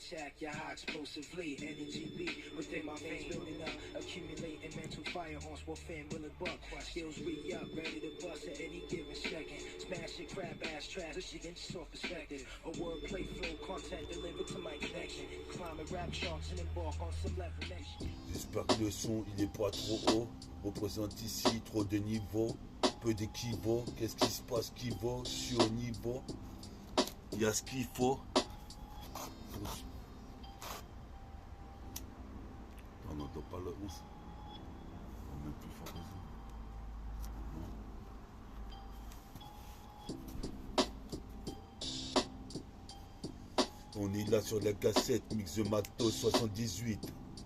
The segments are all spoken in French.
shack, your high explosively, energy beat within my veins, building up, accumulating mental firearms, warfare, will it buck, skills re-up, ready to bust at any given second, smash it, crab ass trash, pushing into soft perspective, a wordplay flow, content delivered to my connection, climbing rap charts and embark on some level next. J'espère que le son il est pas trop haut, représente ici trop de niveaux, peu d'équivoques, qu'est-ce qui se passe qui vaut, je suis au niveau, il y a ce qu'il faut. On n'entend pas le 11. On met plus fort que ça. On est là sur la cassette, mix de matos 78.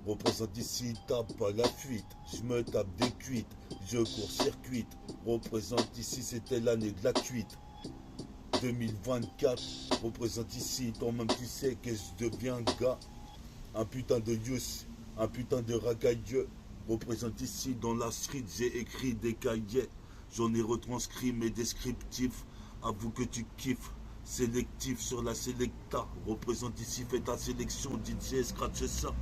Représente ici, tape pas la fuite. Je me tape des cuites, je court-circuite. Représente ici, c'était l'année de la cuite. 2024, représente ici, toi-même tu sais que je deviens gars. Un putain de youth, un putain de ragailleux. Représente ici, dans la street, j'ai écrit des cahiers. J'en ai retranscrit mes descriptifs. Avoue que tu kiffes. Sélectif sur la sélecta. Représente ici, fais ta sélection. DJ, scratch ça.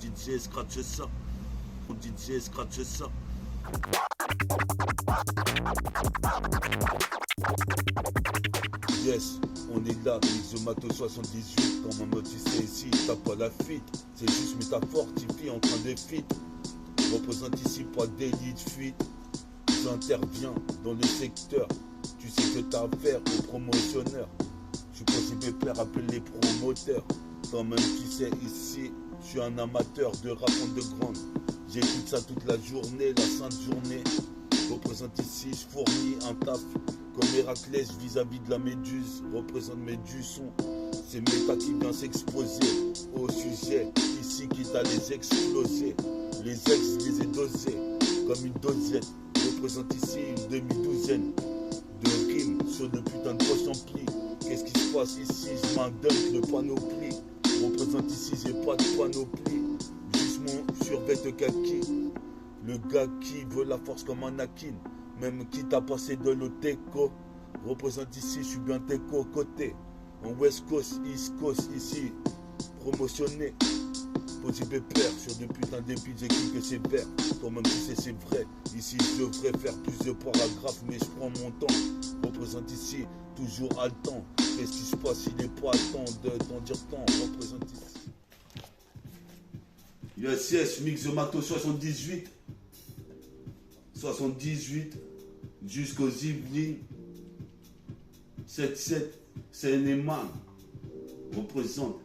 DJ, scratch ça. DJ, scratch ça. Yes, on est là, Mixomato 78, quand maman tu sais ici, t'as pas la fuite, c'est juste métaphore, Tiffy en train de fit. Représente ici pas délit de fuite, j'interviens dans le secteur, tu sais que t'as affaire aux promotionneurs. Je suis possible père, appelle les promoteurs. Toi-même tu sais ici, je suis un amateur de rap underground. J'écoute ça toute la journée, la sainte journée. Représente ici, je fournis un taf comme Héraclès vis-à-vis de la méduse. Représente Méduson, c'est méta qui vient s'exposer au sujet ici quitte à les exploser. Les ex, je les ai dosés comme une dosette. Représente ici une demi-douzaine de rimes sur de putains de poches emplies. Qu'est-ce qui se passe ici? Je m'indonne le panoplie. Représente ici, j'ai pas de panoplie. Juste mon survêt de kaki. Le gars qui veut la force comme un Anakin, même qui t'a passé de l'Oteco. Représente ici, je suis bien Teco côté. En West Coast, East Coast, ici, promotionné. Possible père sur de putains d'épis, j'écris que c'est vert. Toi-même tu sais c'est vrai. Ici je devrais faire plus de paragraphes, mais je prends mon temps. Représente ici, toujours à le temps. Qu'est-ce qui se passe, il n'est pas à temps de t'en dire tant. Représente ici. Yes, mix de matos 78. 78 jusqu'aux Yvelines 7-7 Seine-et-Marne représente.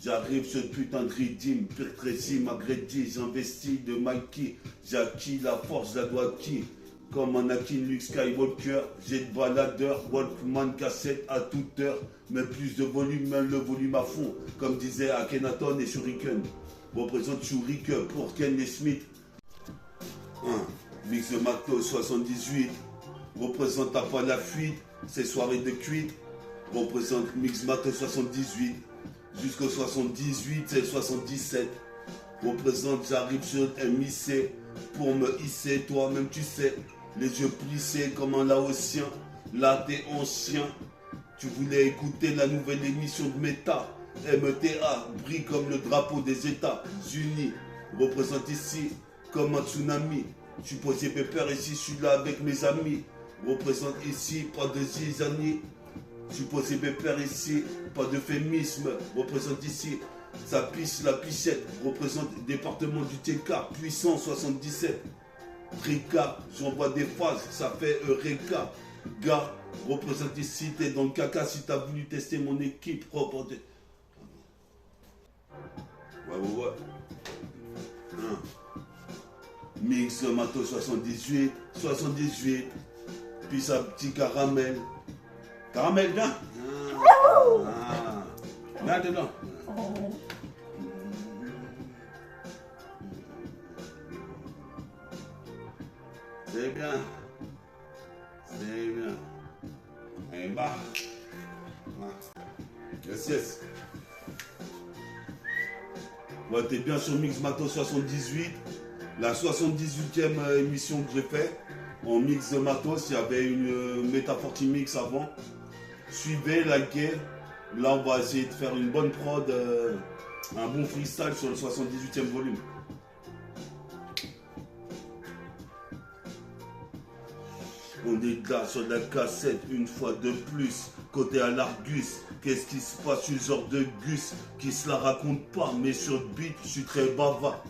J'arrive sur le putain de redeem, pire Tracy m'agredi, j'investis de Mikey, j'ai acquis la force, la dois acquis. Comme Anakin Luke Skywalker, j'ai de baladeur, Walkman cassette à toute heure, mais plus de volume, même le volume à fond, comme disait Akhenaton et Shuriken. Représente Shuriken pour Ken Smith. Mix de Matos 78, représente à pas la fuite, ces soirées de cuite, représente Mix Matos 78, jusqu'au 78, c'est 77, représente j'arrive sur MIC, pour me hisser, toi-même tu sais, les yeux plissés comme un laotien, là t'es ancien, tu voulais écouter la nouvelle émission de Meta, MTA, brille comme le drapeau des États-Unis, représente ici comme un tsunami. Je suis posé pépère ici, je suis là avec mes amis. Représente ici, pas de zizanie. Je suis posé pépère ici, pas d'euphémisme. Représente ici, ça pisse la pichette. Représente département du TK, puissant 77. Tricard, j'envoie des phases, ça fait Eureka. Gars, représente ici, t'es dans le caca si t'as voulu tester mon équipe. Ouais. Mix Mato 78, puis sa petit caramel. Caramel, viens. Viens dedans. C'est bien. C'est bien. Et bah. Yes. Ouais, t'es bien sur Mix Mato 78. La 78e émission que j'ai fait en mix de matos, il y avait une métaphore mix avant. Suivez, likez, Là, on va essayer de faire une bonne prod, un bon freestyle sur le 78e volume. On est là sur la cassette une fois de plus, côté à l'Argus. Qu'est-ce qui se passe, une genre de Gus qui se la raconte pas, mais sur le beat, je suis très bavard.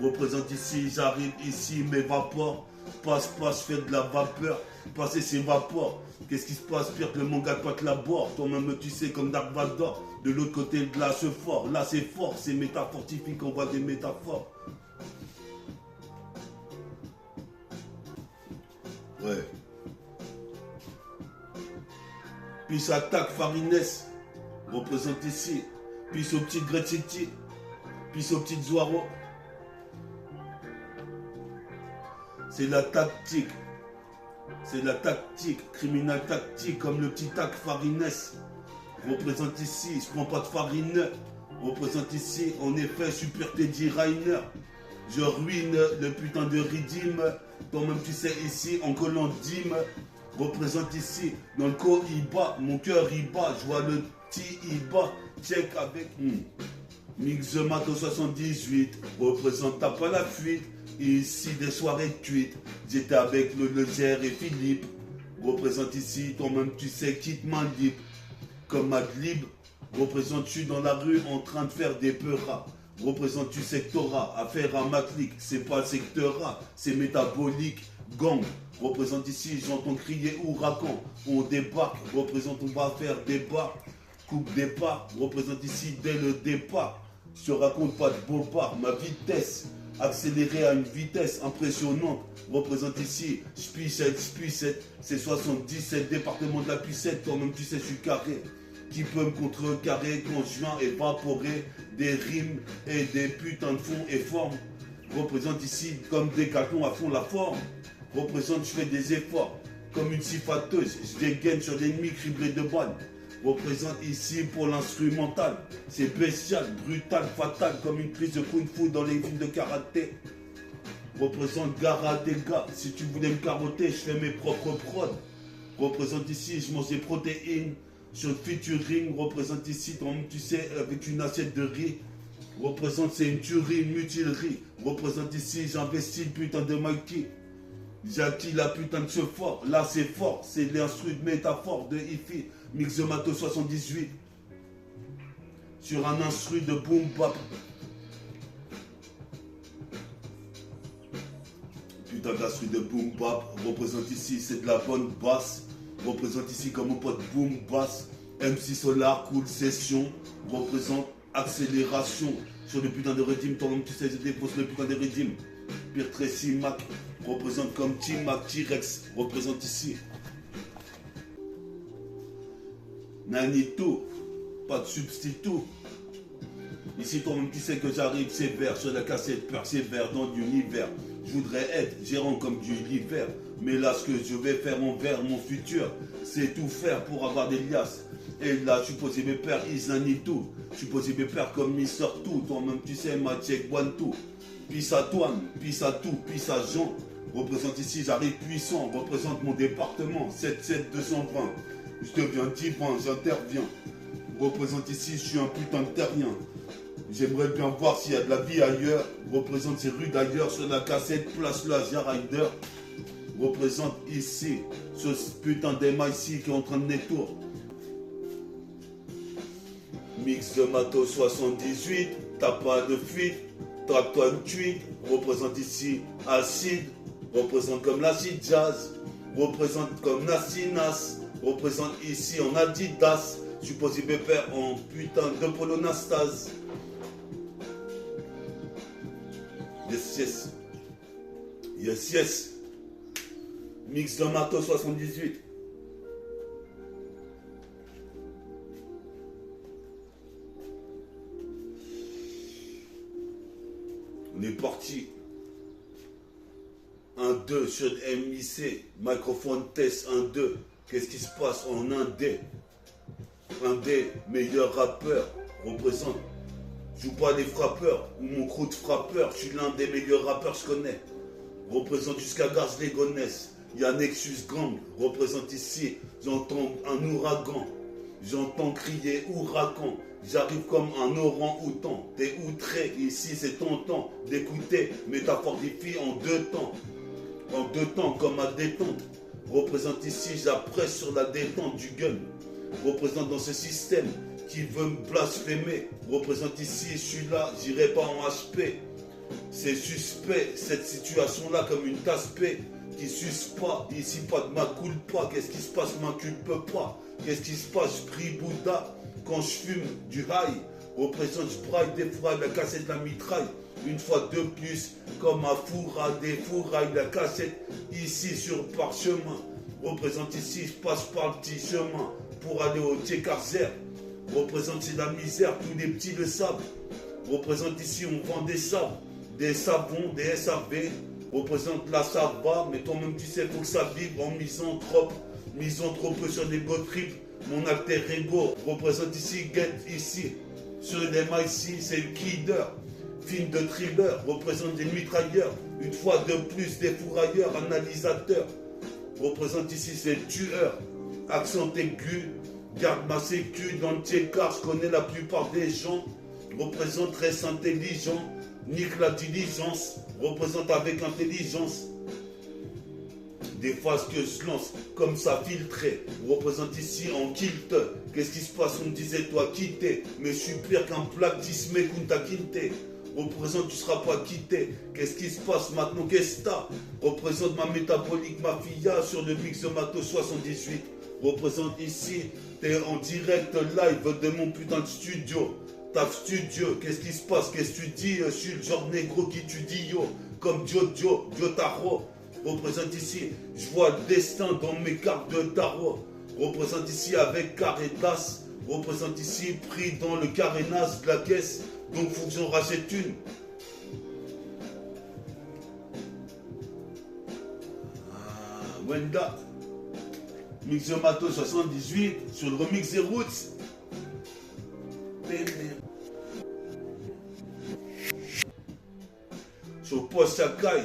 Représente ici, j'arrive ici, mes vapeurs. Passe, fais de la vapeur, passer ses vapeurs. Qu'est-ce qui se passe pire que le manga de Pat Labor? Toi-même tu sais comme Dark Vador. De l'autre côté de là ce fort, là c'est fort, c'est métaphortifique, on voit des métaphores. Ouais. Puis ça attaque Farines, représente ici. Puis au petit Great City, puis au petit Zoaro. C'est la tactique. C'est la tactique, criminal tactique, comme le petit tac Farines. Représente ici, je prends pas de farine. Représente ici, en effet, Super Teddy Rainer. Je ruine le putain de Redeem. Toi-même tu sais ici, en collant Dim. Représente ici, dans le Cohiba, mon cœur y bat. Je vois le petit Iba, check avec Mix the Mato 78. Représente t'as pas la fuite. Ici des soirées de tweet, j'étais avec le Leger et Philippe. Représente ici, toi-même tu sais, quitte main libre. Comme Madlib, représente, je suis dans la rue en train de faire des peuras. Représente tu sectorat, affaire à ma clique, c'est pas secteur c'est métabolique, gang. Représente ici, j'entends crier ouragan, on débarque, représente on va faire débat, coupe départ, représente ici dès le départ. Je te raconte pas de beau part, ma vitesse. Accéléré à une vitesse impressionnante, représente ici, Spicette, c'est 77 départements de la pucette, toi-même tu sais je suis carré, qui peut me contrecarrer quand je viens évaporer des rimes et des putains de fonds et formes, représente ici comme Décathlon à fond la forme, représente je fais des efforts, comme une sifateuse, je dégaine sur l'ennemi criblé de balles. Représente ici pour l'instrumental. C'est bestial, brutal, fatal, comme une prise de kung-fu dans les films de karaté. Représente Gara des gars. Si tu voulais me carotter, je fais mes propres prods. Représente ici, je mange des protéines. Sur le featuring, représente ici, tu sais, avec une assiette de riz. Représente, c'est une tuerie, une mutilerie. Représente ici, j'investis le putain de Mikey. J'ai acquis la putain de ce fort. Là, c'est fort. C'est l'instru de métaphore de Ifi. Mix the Mato 78. Sur un instru de boom bap. Putain d'instru de boom bap. Représente ici, c'est de la bonne basse. Représente ici comme mon pote boom bass. MC Solar, cool session. Représente accélération. Sur le putain de Redeem. Toi-même, tu sais, je dépose le putain de Redeem. Pire Tracy Mac. Représente comme T-Mac, T-Rex. Représente ici. Nanito, pas de substitut. Ici, toi-même, tu sais que j'arrive sévère sur la cassette, persévère dans l'univers. Je voudrais être gérant comme du l'hiver. Mais là, ce que je vais faire envers mon futur, c'est tout faire pour avoir des liasses. Et là, je suis posé mes pères, is Nanito. Je suis posé mes pères comme Mister Tout. Toi-même, tu sais, ma check one two. Pisse à Toine, pisse à tout, pisse à Jean. Représente ici, j'arrive puissant. Représente mon département, 77220. Je deviens divin, j'interviens. Représente ici, je suis un putain de terrien. J'aimerais bien voir s'il y a de la vie ailleurs. Représente ces rues d'ailleurs sur la cassette, place le Asia Rider. Représente ici, ce putain d'Emma ici qui est en train de nettoyer. Mix de Mato 78, t'as pas de fuite, traque-toi une tuite. Représente ici acide, représente comme l'acide jazz, représente comme Nassinas. Représente ici en Adidas, je suis posé pépère en putain de polonastase. Yes, yes. Yes, yes. Mix de Mato 78. On est parti. 1-2 sur MIC, microphone test 1-2. Qu'est-ce qui se passe en Indé? Un des meilleurs rappeurs représente. Je joue pas les frappeurs ou mon crew de frappeurs. Je suis l'un des meilleurs rappeurs que je connais. Représente jusqu'à Gars les Gonesse. Il y a Nexus Gang. Représente ici. J'entends un ouragan. J'entends crier ouragan. J'arrive comme un orang-outan. T'es outré, ici c'est ton temps d'écouter. Métaphore diffie en deux temps. En deux temps comme à détente. Représente ici, j'appresse sur la détente du gun. Représente dans ce système qui veut me blasphémer. Représente ici, je suis là, j'irai pas en HP. C'est suspect, cette situation-là comme une tasse P qui suce pas. Ici pas de ma culpa. Qu'est-ce qui se passe, m'inculpe pas. Qu'est-ce qui se passe, je prie Bouddha. Quand je fume du high, représente, je braille des fourrailles, la cassette, la mitraille. Une fois de plus, comme un four à des fourrailles, la cassette, ici sur parchemin. Représente ici, je passe par le petit chemin pour aller au Tchekarzer. Représente, c'est la misère, tous les petits le savent. Représente ici, on vend des sabres, des savons, des SAV. Représente la sava, mais toi-même tu sais, faut que ça vibre en misanthrope sur des go trip. Mon alter ego représente ici, get ici. Sur les MIC, c'est le kidder. Film de thriller, représente des mitrailleurs. Une fois de plus, des fourrailleurs, analysateurs. Représente ici, c'est le tueur. Accent aigu, garde ma sécu dans le tchékar, je connais la plupart des gens. Représente très intelligent, nique la diligence. Représente avec intelligence. Des phases que je lance comme ça filtré. Représente ici en kilt. Qu'est-ce qui se passe? On me disait toi quitter. Mais je suis pire qu'un platisme kunta quinte. Représente, tu seras pas quitté. Qu'est-ce qui se passe maintenant? Qu'est-ce que t'as? Représente ma métabolique, ma filla sur le mix de Mato 78. Représente ici, t'es en direct live de mon putain de studio. Taf studio, qu'est-ce qui se passe? Qu'est-ce que tu dis? Je suis le genre négro qui tu dis yo. Comme Jojo, Jotaro. Représente ici, je vois le destin dans mes cartes de tarot. Représente ici avec Caritas. Représente ici pris dans le carénage de la caisse. Donc faut que j'en rachète une. Wenda. Mix de Mato 78 sur le remix des Roots. Sur Post Sakai.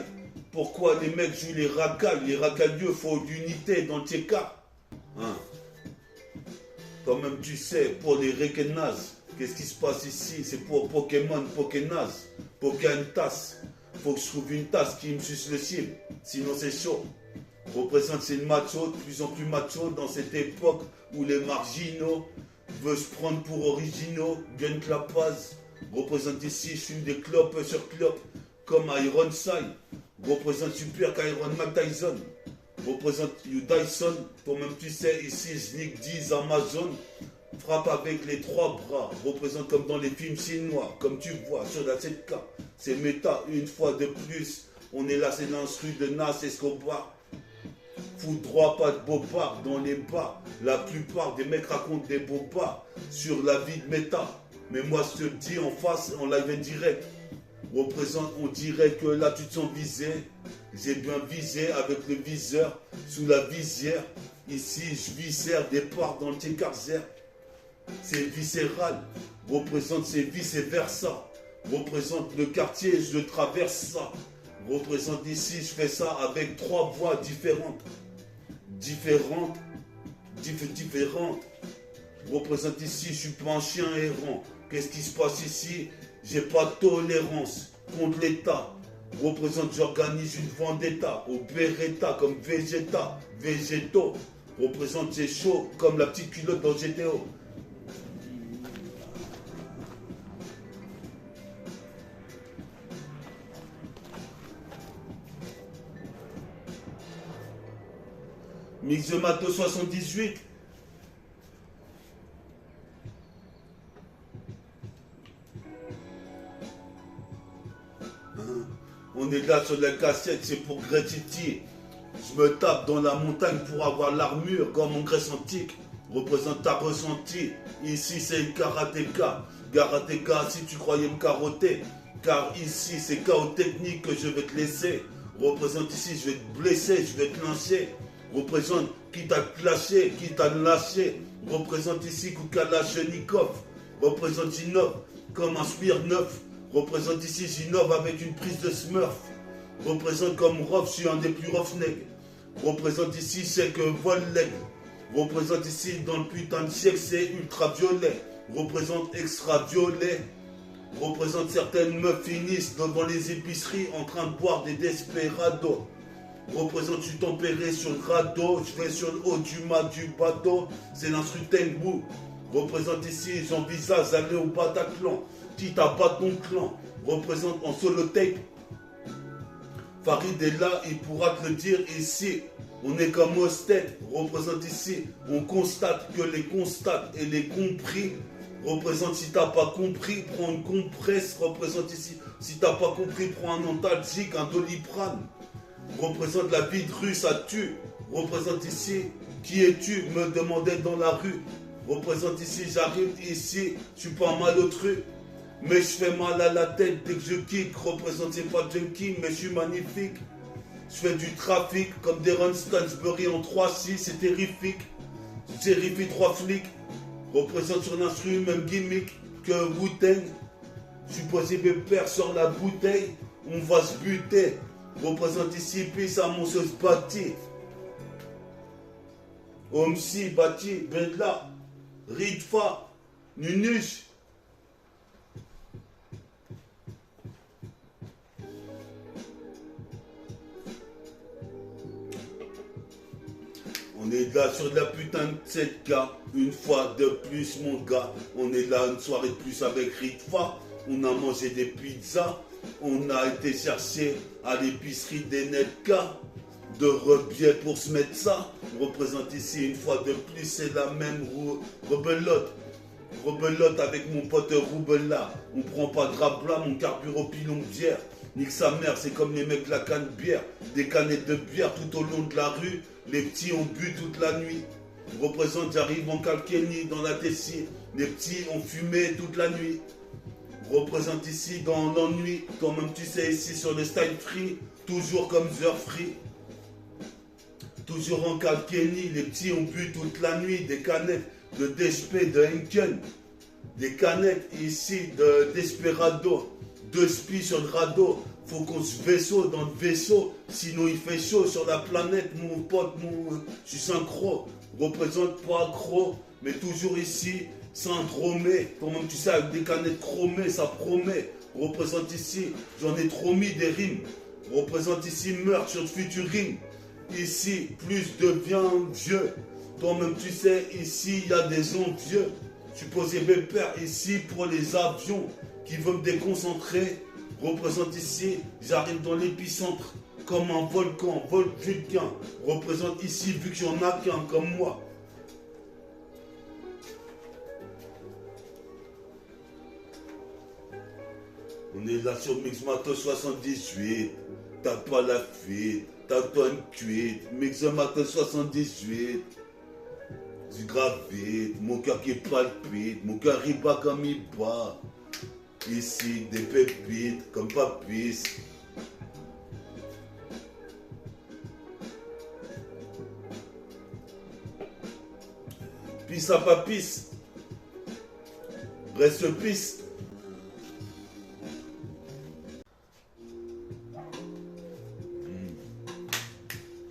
Pourquoi les mecs jouent les racailles? Les racailleux font l'unité dans le TK. Hein? Toi-même tu sais, pour les rekenazes, qu'est-ce qui se passe ici? C'est pour Pokémon, Pokénaz, Pokéantas. Faut que je trouve une tasse qui me suce le cible, sinon c'est chaud. Représente c'est le macho, de plus en plus macho dans cette époque où les marginaux veulent se prendre pour originaux, gun clapaz. Représente ici, je fume des clopes sur clopes, comme Ironside. Représente super qu'Iron Mike Tyson. Représente You Dyson. Toi-même tu sais, ici je nique 10 Amazon. Frappe avec les trois bras. Représente comme dans les films chinois. Comme tu vois sur la 7K. C'est méta une fois de plus. On est là, c'est l'instru de Nas Escobar. Fous droit, pas de bobard dans les bars. La plupart des mecs racontent des bobards sur la vie de méta. Mais moi je te le dis en face, en live and direct. Représente, on dirait que là tu te sens visé. J'ai bien visé avec le viseur sous la visière. Ici je viscère des parts dans le Tchekarzer. C'est viscéral. Représente, c'est vice versa. Représente le quartier, je le traverse ça. Représente ici, je fais ça avec trois voix différentes. Différentes. Représente ici, je suis pas un chien errant. Qu'est-ce qui se passe ici? J'ai pas de tolérance contre l'État. Représente, j'organise une vendetta au Beretta comme Vegeta, Végétaux. Représente, c'est chaud comme la petite culotte dans GTO. Mix de Mato 78. On est là sur la cassette, c'est pour Gretiti. Je me tape dans la montagne pour avoir l'armure comme en Grèce antique. Représente ta ressenti. Ici c'est le karatéka. Karatéka si tu croyais me carotter. Car ici c'est chaos technique que je vais te laisser. Représente ici, je vais te blesser, je vais te lancer. Représente qui t'a clashé, qui t'a lâché. Représente ici Kukalashnikov. Représente Ginov comme un spire neuf. Représente ici Ginov avec une prise de Smurf. Représente comme Rof, je suis un des plus roughneck. Représente ici c'est que Volleg. Représente ici dans le putain de siècle, c'est ultraviolet. Représente extraviolet. Représente certaines meufs finissent devant les épiceries en train de boire des desperados. Représente, je suis tempéré sur le radeau, je vais sur le haut du mât du bateau, c'est l'instru Tengu. Représente ici, j'envisage d'aller au Bataclan, quitte à battre ton clan. Représente en solo tape. Farid est là, il pourra te le dire ici. On est comme Ostet, représente ici. On constate que les constates et les compris. Représente si t'as pas compris, prends une compresse. Représente ici. Si t'as pas compris, prends un antalgique, un doliprane. Représente la vie de rue, ça tue. Représente ici. Qui es-tu? Me demandait dans la rue. Représente ici, j'arrive ici. Je suis pas malotru. Mais je fais mal à la tête dès que je kick. Représente, c'est pas junkie, mais je suis magnifique. Je fais du trafic comme des Ron Stansbury en 3-6, c'est terrifique. Je terrifie 3 flics. Représente sur l'instru, même gimmick que Wu-Tang. Je suis posé mes pères sur la bouteille, on va se buter. Représente ici, puis à mon sauce bâti. Omsi, bâti, Bendla, Ritfa, Nunush. On est là sur de la putain de 7K, une fois de plus mon gars. On est là une soirée de plus avec Ritfa. On a mangé des pizzas. On a été chercher à l'épicerie des Netka de rebiais pour se mettre ça. On représente ici une fois de plus, c'est la même rebelote. Rebelote avec mon pote Roubela. On prend pas de rabla, mon carburant pilon de bière. Nique sa mère, c'est comme les mecs de la canne bière. Des canettes de bière tout au long de la rue. Les petits ont bu toute la nuit. Représente, j'arrive en Kalkeni dans la Tessie. Les petits ont fumé toute la nuit. Représente ici dans l'ennui. Toi-même tu sais ici sur le style free. Toujours comme Zer Free. Toujours en Kalkeni. Les petits ont bu toute la nuit. Des canettes de DSP, de Henken. Des canettes ici de Desperado. 2 spies sur le radeau. Faut qu'on se vaisseau dans le vaisseau. Sinon il fait chaud sur la planète. Mon pote, je suis synchro. Représente pas accro. Mais toujours ici, syndromé. Toi-même tu sais, avec des canettes chromées, ça promet. Représente ici, j'en ai trop mis des rimes. Représente ici, meurtre sur le futuring. Ici, plus devient vieux. Toi-même tu sais, ici, il y a des envieux. Je suis posé mes pères ici pour les avions qui veulent me déconcentrer. Représente ici, j'arrive dans l'épicentre comme un volcan, vulcain. Représente ici, vu que j'en ai qu'un comme moi. On est là sur Mixmato 78. T'as pas la fuite, t'as pas une cuite. Mixmato 78. Du gravite, mon cœur qui palpite, mon cœur il bat comme il bat. Ici, des pépites comme papis. Pisse à papis. Reste pisse.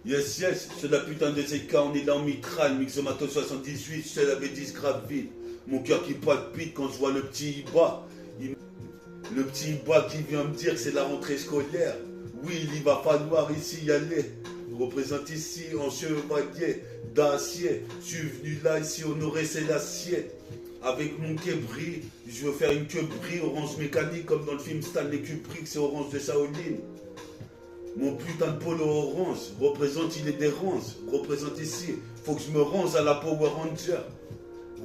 Yes, yes, c'est la putain de ZK, on est là en mitraille, Mixomato 78, je te l'avais dit, grave vite. Mon cœur qui palpite quand je vois le petit Iba. Le petit Iba qui vient me dire que c'est la rentrée scolaire. Oui, il va falloir ici y aller. Je représente ici en chevalier d'acier. Je suis venu là ici honorer Sélassié. Avec mon kebri, je veux faire une kebri orange mécanique comme dans le film Stanley Kubrick, c'est orange de Shaolin. Mon putain de polo orange, représente il est dérange, représente ici, faut que je me range à la Power Ranger.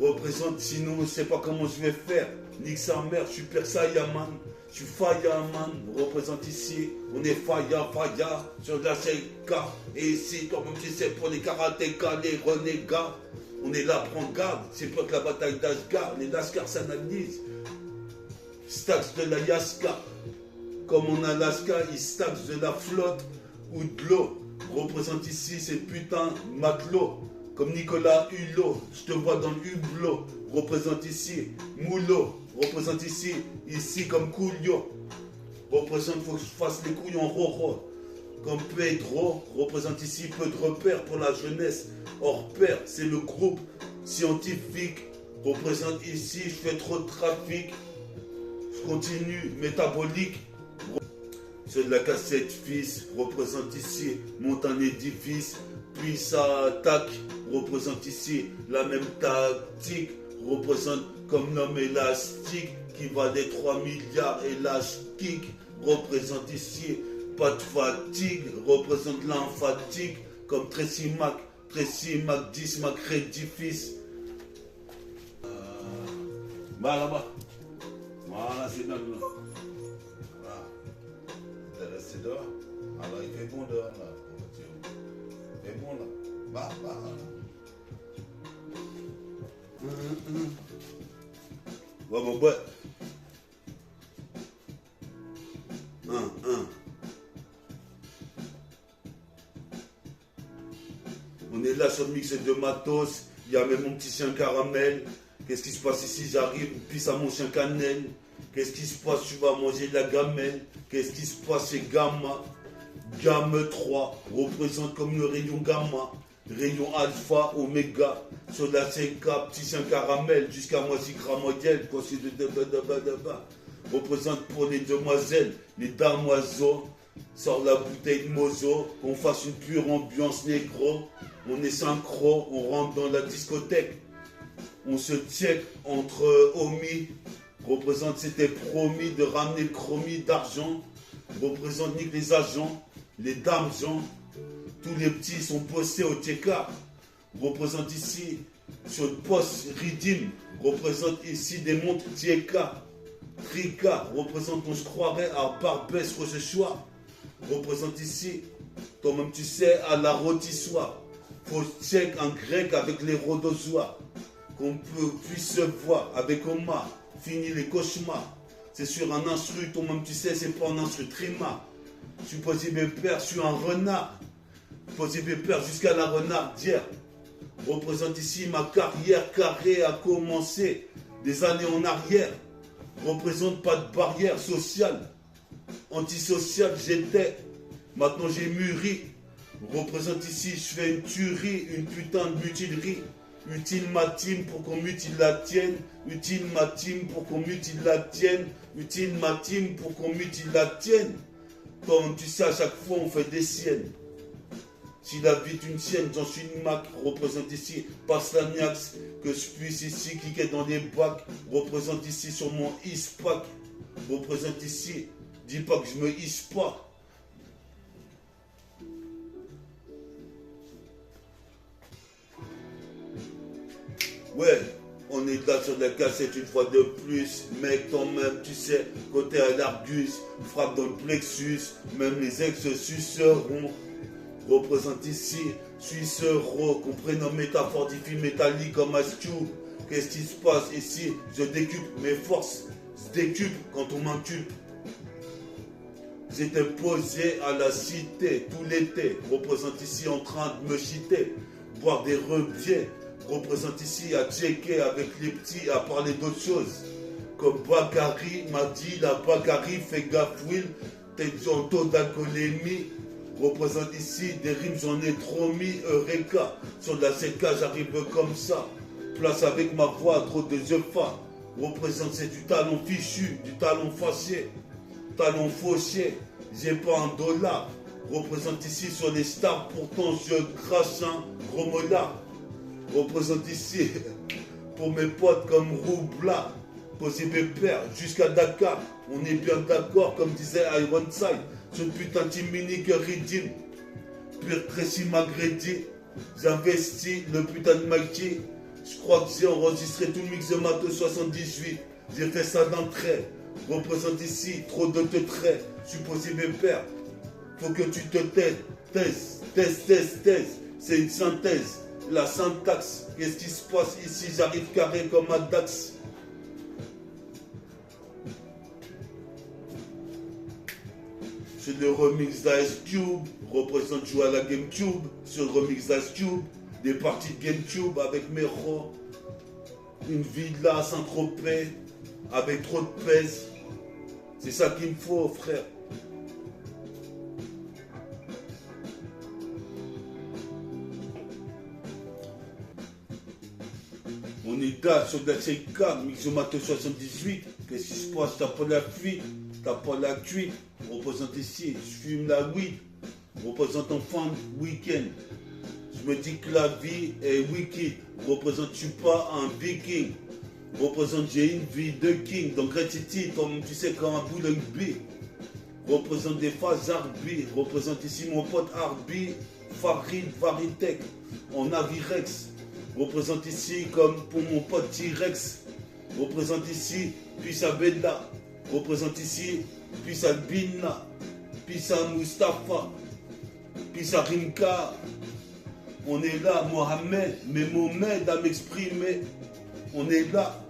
Représente, sinon je sais pas comment je vais faire. Nique sa mère, je suis Persayaman, je suis Fireman, représente ici, on est Faya sur la CK. Et ici, toi-même tu sais, pour les karatékas, les renégats, on est là, prends garde, c'est pas que la bataille d'Asgard, les Lascar s'analysent. Stax de la Yaska. Comme en Alaska, ils staxent de la flotte ou de l'eau. Représente ici ces putains matelots. Comme Nicolas Hulot, je te vois dans le hublot. Représente ici Moulot. Représente ici comme Coolio. Représente, faut que je fasse les couilles en roro. comme Pedro, représente ici peu de repères pour la jeunesse. Hors pair, c'est le groupe scientifique, représente ici, je fais trop de trafic, je continue, métabolique. C'est de la cassette fils, représente ici, monte un édifice, puis ça attaque, représente ici la même tactique, représente comme l'homme élastique qui va des 3 milliards élastique, représente ici pas de fatigue, représente l'emphatique comme Tracy Mac 10, Mac Rediffice. Bah là-bas, voilà c'est là. Voilà. T'es resté dehors, alors il fait bon dehors là. Il fait bon là. Bah. Ouais, bon, ouais. On est là sur le mix de matos. Il y a même mon petit chien caramel. Qu'est-ce qui se passe ici? J'arrive, pisse à mon chien cannelle. Qu'est-ce qui se passe? Tu vas manger de la gamelle. Qu'est-ce qui se passe? C'est gamma. Gamme 3 représente comme le rayon gamma. Rayon alpha, oméga. Sur la CK, petit chien caramel. Jusqu'à moitié cramoyel. Représente pour les demoiselles, les damoiseaux. Sort la bouteille de mozo. Qu'on fasse une pure ambiance négro. On est synchro, on rentre dans la discothèque. On se check entre homies. Représente, c'était promis de ramener le chromie d'argent. Représente nique les agents, les dames gens. Tous les petits sont postés au TK. Représente ici, sur le poste Ridim. Représente ici des montres TK. Trika, représente, on se croirait à Barbès Rochechouart. Représente ici, toi-même tu sais, à la rôtissoire. Faut check en grec avec les rhodozois. Qu'on puisse se voir avec Omar. Fini les cauchemars. C'est sur un instru, toi-même tu sais, c'est pas un instru trima. Je suis posé mes pères, je suis un renard. Posé mes pères jusqu'à la renardière. Représente ici ma carrière carrée a commencé des années en arrière. Représente pas de barrière sociale. Antisocial j'étais. Maintenant j'ai mûri. Représente ici, je fais une tuerie, une putain de mutilerie. Utile ma team pour qu'on mutile la tienne. Utile ma team pour qu'on mutile la tienne. Utile ma team pour qu'on mutile la tienne. Comme tu sais, à chaque fois on fait des siennes. Si la vie est une sienne, j'en suis une Mac. Représente ici, passe la niax. Que je puisse ici cliquer dans les bacs. Représente ici sur mon ispac. Représente ici, dis pas que je me hisse pas. Ouais, on est là sur la cassette une fois de plus. Mec, toi-même, tu sais, côté à l'Argus, frappe dans le plexus. Même les ex-suceront. Représente ici, suicero, qu'on prénomme métaphore diffus métallique comme Ice Cube. Qu'est-ce qui se passe ici? Je décuple mes forces, se décuple quand on m'inculpe. J'étais posé à la cité tout l'été. Représente ici en train de me chiter, boire des rebiers. Représente ici à checker avec les petits, à parler d'autres choses. Comme Bakary m'a dit, la Bakary fait gaffe Will, t'es en taux d'alcoolémie. Représente ici des rimes, j'en ai trop mis, Eureka. Sur la 7K, j'arrive comme ça. Place avec ma voix, trop de yeux fins. Représente, c'est du talon fichu, du talon fâché, talon fauché. J'ai pas un dollar. Représente ici sur les stars, pourtant je crache un gros molar. Représente ici pour mes potes comme Roubla. Posé mes pères jusqu'à Dakar. On est bien d'accord, comme disait Ironside. Ce putain de mini que Ridim. Pire Tracy Magredi. J'investis le putain de Mikey. Je crois que j'ai enregistré tout le mix de Mato 78. J'ai fait ça d'un trait. Représente ici trop de te traits. Supposé mes pères. Faut que tu te taises. Thèse. C'est une synthèse. La syntaxe. Qu'est-ce qui se passe ici? J'arrive carré comme un Dax. C'est le remix d'Ice Cube, représente jouer à la GameCube, sur le remix d'Ice Cube, des parties de GameCube avec Mero, une villa à Saint-Tropez, avec trop de pèse. C'est ça qu'il me faut, frère. gars sur la CK, Mixomato 78. Qu'est-ce qui se passe? T'as pas la fuite, t'as pas la cuite. Représente ici, je fume la weed. Représente en fin de week-end. Je me dis que la vie est wicked. Représente-tu pas un viking? Représente j'ai une vie de king. Donc Red City, comme tu sais, comme un boulogne B. Représente des phases Arby. Représente ici mon pote Arby, Farid, Varitech. En Avirex. Représente ici comme pour mon pote T-Rex. Représente ici Pisa Bella. Représente ici Pisa Binna. Pisa Mustafa. Pisa Rimka. On est là, Mohamed, mais Mohamed à m'exprimer. On est là.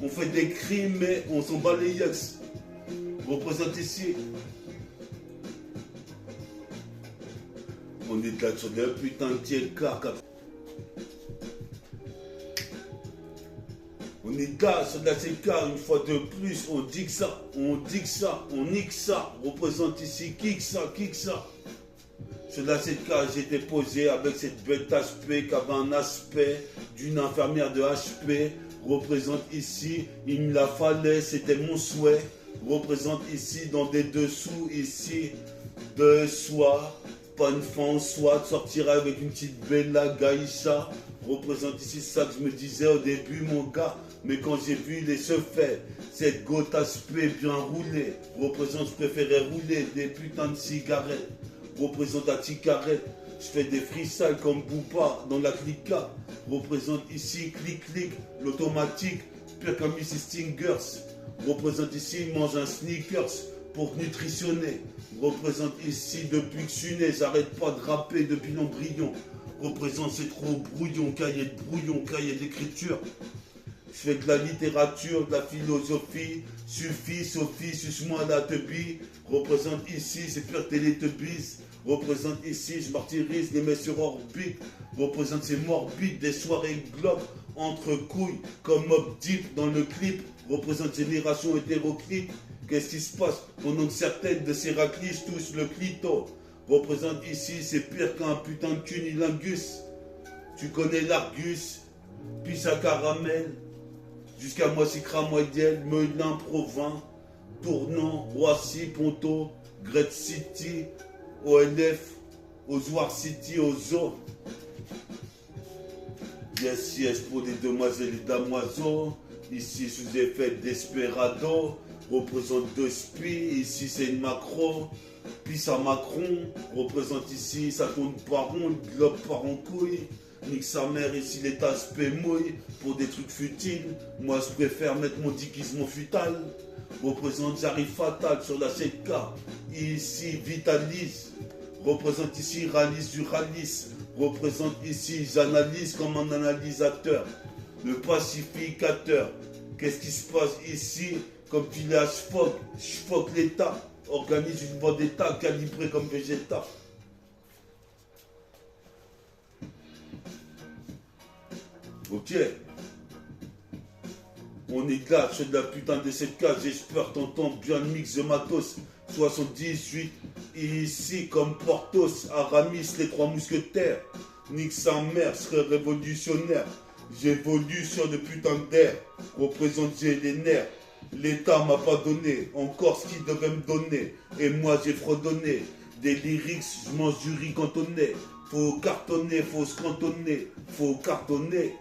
On fait des crimes, mais on s'en bat les yeux. Représente ici. On est là sur des putains de TLK. On est là sur la CK une fois de plus. On dit que ça, on dit que ça, on nique ça. Représente ici, kick ça, kick ça. Sur la CK, j'étais posé avec cette bête HP qui avait un aspect d'une infirmière de HP. Représente ici, il me la fallait, c'était mon souhait. Représente ici dans des dessous, ici, de soi. Pas une fin en soi, de sortir avec une petite Bella Gaïcha. Représente ici ça que je me disais au début, mon gars. Mais quand j'ai vu les se faire, cette goutte aspect bien roulée. Représente, je préférais rouler des putains de cigarettes. Représente la cigarette. Je fais des freestyles comme Boupa dans la clica. Représente ici, clic-clic, l'automatique, pire comme ici Stingers. Représente ici, mange un sneakers pour nutritionner. Représente ici, depuis que je suis né, j'arrête pas de rapper depuis l'embryon. Représente, c'est trop brouillon, cahier de brouillon, cahier d'écriture. Je fais de la littérature, de la philosophie. Suffit, Sophie, suce-moi la teubie. Représente ici, c'est pire Télétubbies. Représente ici, je martyrise les mets sur orbite. Représente ces morbides, des soirées globes entre couilles, comme Mob Deep dans le clip. Représente génération hétéroclite. Qu'est-ce qui se passe? Pendant que certaines de ces racliches touchent le clito. Représente ici, c'est pire qu'un putain de cunilingus. Tu connais l'Argus, puis sa caramel. Jusqu'à Moissy-Cra, Moydiel, Meulin, Provins, Tournant, Roissy, Ponto, Great City, OLF, Ozoir City, Ozo. Yes, yes, pour les demoiselles et damoiseaux. Ici, sous effet Desperado. Représente deux spies. Ici, c'est une macro. Puis ça Macron. Représente ici, ça tourne pas rond. Le globe part en couille. Nique sa mère, ici, les aspects mouillent. Pour des trucs futiles. Moi, je préfère mettre mon déguisement futal. Représente, j'arrive fatal sur la 7K. Ici, vitalise. Représente ici, ralise du ralice. Représente ici, j'analyse comme un analysateur. Le pacificateur. Qu'est-ce qui se passe ici? Comme tu l'as, je foque l'État. Organise une vendetta calibrée comme Vegeta. Ok. On est là sur de la putain de cette case. J'espère t'entendre bien le mix de matos. 78. Ici comme Portos, Aramis, les trois mousquetaires. Nique sa mère, serait révolutionnaire. J'évolue sur de putains d'air. Représente j'ai les nerfs. L'État m'a pas donné encore ce qu'il devait me donner. Et moi j'ai fredonné. Des lyrics, je mange du riz cantonné. Faut cartonner, faut se cantonner. Faut cartonner.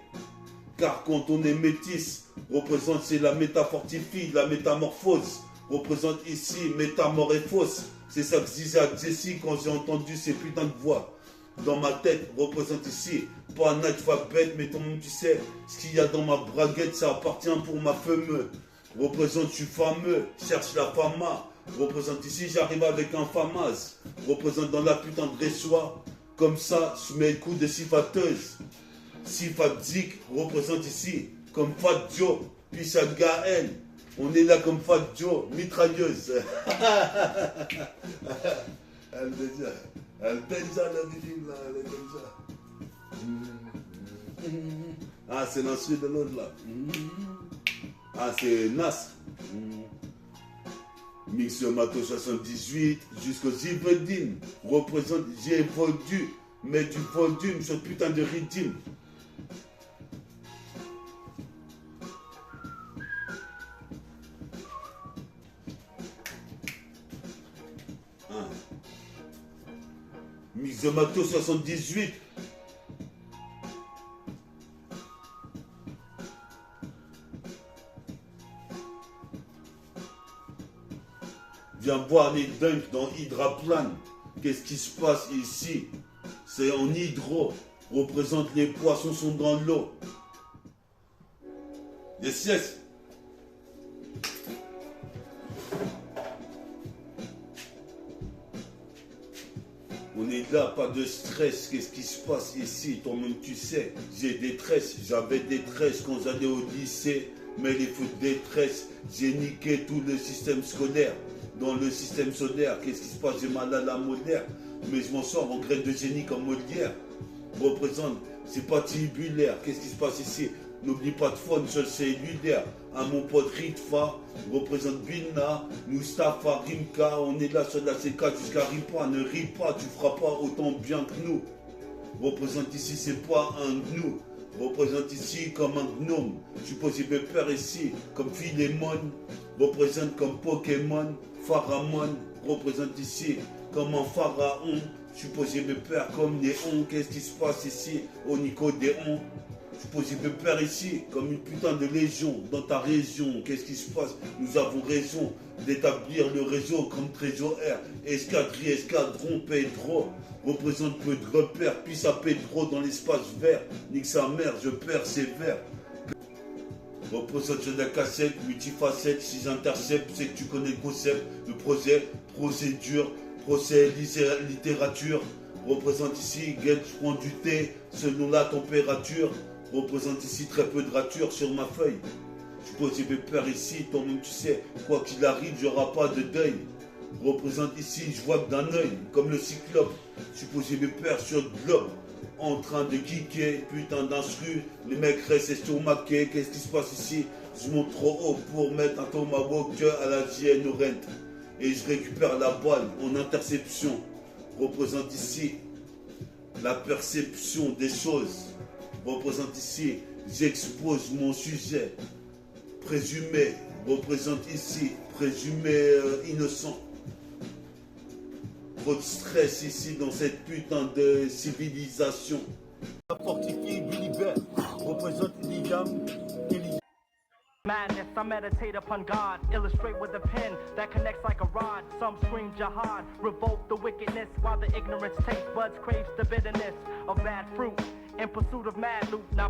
Car quand on est métis, représente c'est la métafortifie, la métamorphose. Représente ici, métamor et fausse. C'est ça que je disais à Jessie quand j'ai entendu ces putains de voix. Dans ma tête, représente ici, pas un alphabet, mais ton nom tu sais, ce qu'il y a dans ma braguette, ça appartient pour ma fameuse. Représente, je suis fameux, cherche la fama. Représente ici, j'arrive avec un famas. Représente dans la putain de réchois. Comme ça, je mets le coup de sifateuse. Sifatique, représente ici, comme Fat Joe, puis ça Gaël. On est là comme Fat Joe, mitrailleuse. Elle déjà le régime là, elle est comme ça. Ah, c'est l'instru de l'autre là. Ah, c'est Nas. Mix Mato 78 jusqu'au Zibedine. Représente, j'ai vendu, mais du volume sur putain de rythme. Mixomato 78. Viens voir les dunks dans Hydraplane. Qu'est-ce qui se passe ici? C'est en hydro. Représente les poissons sont dans l'eau. Yes, yes. On est là, pas de stress. Qu'est-ce qui se passe ici? Toi-même tu sais. J'ai des tresses. J'avais des tresses quand j'allais au lycée. Mais les fautes des tresses. J'ai niqué tout le système scolaire. Dans le système solaire, qu'est-ce qui se passe? J'ai mal à la molaire. Mais je m'en sors en graine de génie comme Molière. Représente, c'est pas tubulaire. Qu'est-ce qui se passe ici? N'oublie pas de phone, seul cellulaire. À mon pote Ritfa, représente Bilna, Mustafa, Rimka. On est là sur la C4 jusqu'à Ripa. Ne ris pas, tu feras pas autant bien que nous. Représente ici, c'est pas un gnou. Représente ici comme un gnome. Je suis possible père ici comme Philémon. Représente comme Pokémon. Pharamon représente ici comme un pharaon. Je suis possible père comme Néon. Qu'est-ce qui se passe ici au Nicodéon? Je suis possible père ici comme une putain de légion dans ta région. Qu'est-ce qui se passe? Nous avons raison d'établir le réseau comme trésor R. Escadrille, escadron, Pedro. Représente peu de repères, puis ça Pedro dans l'espace vert. Nique sa mère, je persévère. Représente sur la cassette, multifacette, si j'intercepte, c'est que tu connais le concept, le projet, procédure, procès, littérature. Représente ici, guette, je prends du thé selon la température. Représente ici très peu de rature sur ma feuille. Je suis possible peur ici, toi-même tu sais, quoi qu'il arrive, j'aurai pas de deuil. Représente ici, je vois d'un œil, comme le cyclope. Je suis possible peur sur le globe. En train de kicker, putain d'instru, les mecs restent estomaqués, qu'est-ce qui se passe ici? Je monte trop haut pour mettre un tomahawk à la JN Orent. Et je récupère la balle en interception. Représente ici la perception des choses. Représente ici, j'expose mon sujet. Présumé, représente ici, présumé innocent. Trop de stress ici dans cette putain de civilisation. Fortifié l'univers, représente Liam. Madness, I meditate upon God, illustrate with a pen that connects like a rod. Some scream jihad, revolt the wickedness, while the ignorance taste buds craves the bitterness of bad fruit in pursuit of mad loot. Now